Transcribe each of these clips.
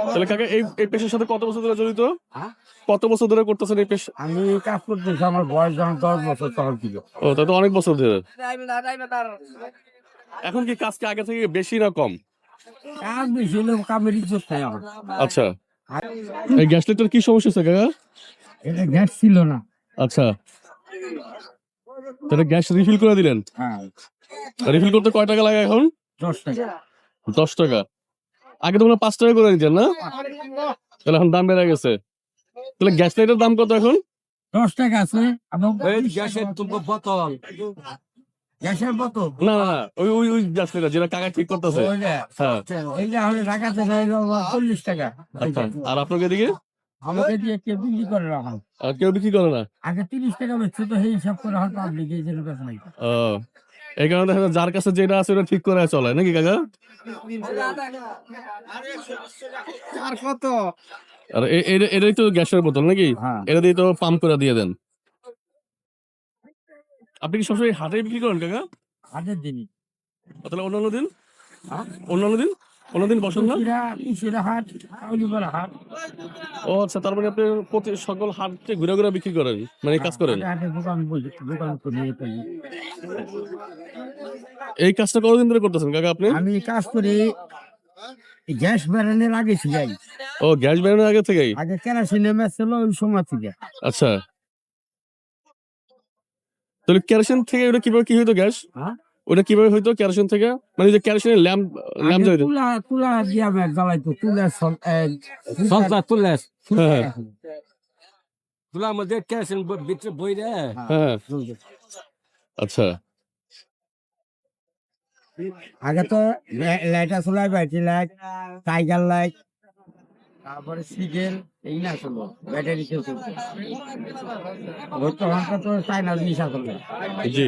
তাহলে কাকা এই পেশার সাথে কত বছর ধরে জড়িত? হ্যাঁ? কত বছর ধরে করতেছেন এই পেশা? আমি কাজ করতেছি, আমার বয়স যখন 10 বছর তখন ছিল। ও, তা তো অনেক বছর ধরে। এখন কি কাজ কি আগে থেকে বেশি না কম? কাজ বেশি হলে কামের ইজ্জত নাই আমার। আচ্ছা, আর এই গ্যাস লাইটার কি সমস্যা হচ্ছে কাকা? এটা গ্যাস ছিল না। আচ্ছা, তাহলে গ্যাস রিফিল করে দিলেন? হ্যাঁ, রিফিল করতে কয় টাকা লাগে এখন? 10 টাকা। 10 টাকা। আগে তো মনে হয় 5 টাকা করে নিতেন না? তাহলে এখন দাম বেড়ে গেছে। তাহলে গ্যাস লাইটের দাম কত এখন? 10 টাকা আছে এবং গ্যাসের বোতল গ্যাসের বোতল। না না না, ওই গ্যাস লাইটার যেটা কাকা ঠিক করতেছে। ওইটা হ্যাঁ, এইটা হলে ঢাকাতে হইলো 40 টাকা। আচ্ছা। আর আপনাকে এদিকে আমাকে দিয়ে কেউ বিক্রি করে রাখা। আর কেউ বিক্রি করে না? আগে 30 টাকা বেচছে, তো সেই হিসাব করে এখন পাবলিক এই জন্য বেচা নাই। ও, এই কারণে দেখা যায় যার কাছে যেটা আছে ওটা ঠিক করে চলে নাকি কাকা? আর কত? আর এটাই তো গ্যাসের বোতল নাকি? হ্যাঁ। এটা দিয়ে তো পাম্প করে দিয়ে দেন। আপনি কি সবসময় হাটে বিক্রি করেন কাকা? হাটের দিনই। তাহলে অন্যান্য দিন? হ্যাঁ? অন্যান্য দিন অন্যদিন বসেন না? কুচিরা হাট, কাউলিপাড়া হাট। ও আচ্ছা, তার মানে আপনি প্রতি সকল হাটে ঘুরে ঘুরে বিক্রি করেন, মানে এই কাজ করেন? হাটে হাটে দোকান করে নিয়ে পাই। এই কাজটা কতদিন ধরে করতেছেন কাকা আপনি? আমি কাজ করি গ্যাস বেরানোর আগে ছিলাই। ও, গ্যাস বেরোনোর আগে থেকেই? আগে কেরোসিনের ম্যাচ ছিল ওই সময় থেকে। আচ্ছা, তাহলে কেরোসিন থেকে ওটা কিভাবে কি হইতো গ্যাস? হ্যাঁ? ওটা কিভাবে হইতো কেরোসিন থেকে? মানে যে কেরোসিনের ল্যাম্প আগে জ্বালাইতো? তুলা দিয়া ম্যাচ জ্বালাইতো, হ্যাঁ তুলার মধ্যে কেরোসিন ভিতরে বই রে হ্যাঁ, আচ্ছা। আগে তো লাইট আসলে ব্যাটারি লাইট, টাইগার লাইট, তারপরে সিগেল, এই না ছিল ব্যাটারি কেউ বর্তমান তো চাইনা জিনিস আসলে। জি।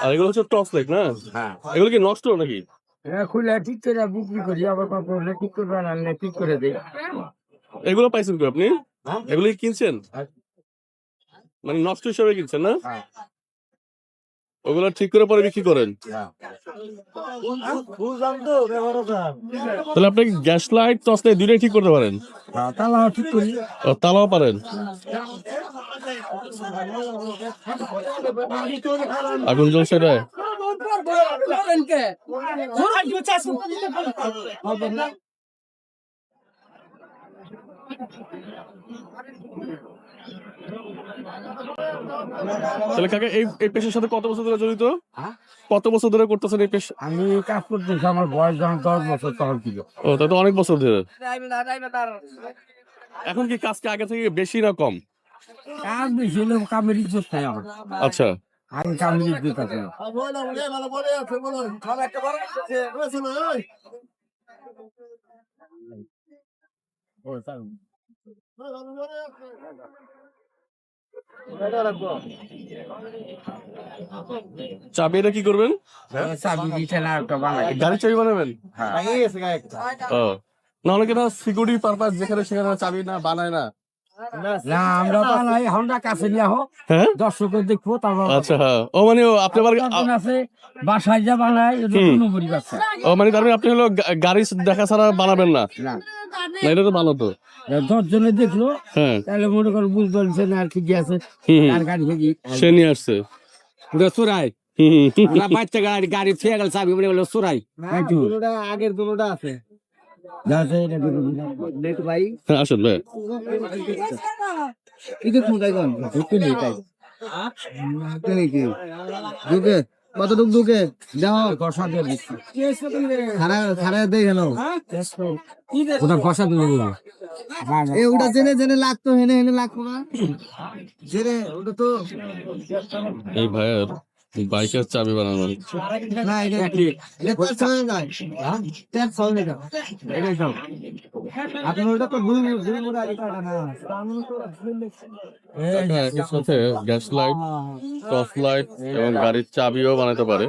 আর এগুলো হচ্ছে টর্চ লাইট না? হ্যাঁ, এগুলো কি নষ্ট নাকি? খুলে ঠিক করে বিক্রি করি, আবার কখনো ঠিক করে আনলে ঠিক করে দিই। এগুলো পাইছেন কি আপনি? এগুলো কি কিনছেন? মানে নষ্ট হিসাবে কিনছেন না? হ্যাঁ। ওগুলো ঠিক করে পরে বিক্রি করেন? তাহলে আপনি গ্যাস লাইট টর্চ লাইট দুইটাই ঠিক করতে পারেন? তালাও ঠিক করি। ও, তালাও পারেন? আগুন জ্বলছে এটা? তাহলে কাকা এই পেশার সাথে কত বছর ধরে জড়িত? হ্যাঁ? কত বছর ধরে করতেছেন এই পেশা? আমি কাজ করতেছি, আমার বয়স যখন 10 বছর তখন ছিল। ও, তা তো অনেক বছর ধরে। এখন কি কাজ কি আগে থেকে বেশি না কম? কাজ বেশি হলে কামের ইজ্জত নাই আমার। আচ্ছা, আগে কামের ইজ্জত আছে না। চাবি এটা কি করবেন? চাবি দিতে না একটা বানাই। গাড়ির চাবি বানাবেন? হ্যাঁ। ও, না অনেকে না সিকিউরিটি পারপাস যেখানে সেখানে চাবি না বানায় না। না, আমরা বানাই, আমরা কাছে নিয়ে আহ, হ্যাঁ, দর্শকের দেখবো, তারপর আচ্ছা। হ্যাঁ, ও মানে আপনি আবার আছে বাসায় যা বানাই, এটা হুম। কোনো গরিব আছে ও মানে তার মানে আপনি হলো গাড়ি দেখা ছাড়া বানাবেন না? না। না, এটা তো ভালো তো। 10 জনে দেখলো, হ্যাঁ, তাহলে মনে করো বুঝতে পারছে না আর কি আছে, হুম, তার গাড়ি থেকে সে নিয়ে আসছে। চোরাই হুম, বাচ্চা গাড়ি গাড়ি ফিরে গেল চাবি বলে বলে চোরাই আগের দুটোটা আছে। ভাই হ্যাঁ, আসুন ভাই। কতটুক ঢুকে যাও ঘষা দিয়ে দিচ্ছি, খারা দিয়ে গেল ওটা ঘষা দিয়ে দিলাম। ওটা জেনে জেনে লাগতো, হেনে হেনে লাগতো না জেনে, ওটা তো এই ভাইয়ের বাইকের চাবি বানানো। না, এটা তেল চলে যায়, তেল চলে না, এটাই সব। আপনি ওটা তো দুই মুড়ে আগে কাটা না। এর সাথে গ্যাস লাইট, টর্চ লাইট এবং গাড়ির চাবিও বানাতে পারে,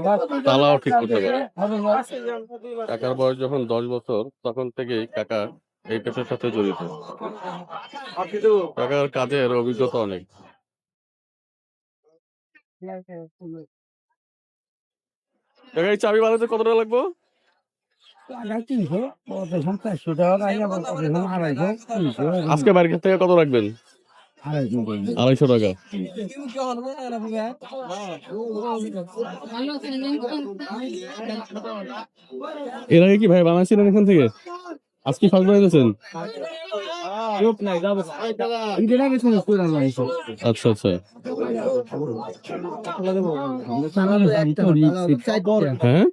তালাও ঠিক করতে পারে। কাকার বয়স যখন 10 বছর তখন থেকেই কাকা এই পেশার সাথে জড়িত। কাকার কাজের অভিজ্ঞতা অনেক। কাকা এই চাবি বানাতে কত টাকা লাগবে? 300 আজকে বাড়ির থেকে কত রাখবেন? 250 টাকা। এর আগে কি ভাই বানাইছিলেন এখান থেকে? আজকে ফার্স্ট বানাইছেন? আচ্ছা আচ্ছা। হ্যাঁ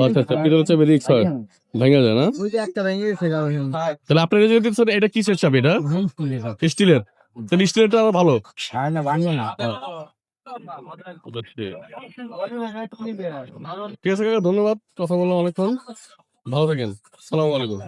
আচ্ছা আচ্ছা, পিতলের চাবি রিক্স হয়, ভেঙে যায় না? তাহলে আপনার যদি দিচ্ছেন, এটা কিসের চাবি? এটা স্টিলের? তাহলে স্টিলেরটা আরো ভালো। ঠিক আছে কাকা, ধন্যবাদ, কথা বললাম অনেকক্ষণ, ভালো থাকেন, সালাম আলাইকুম।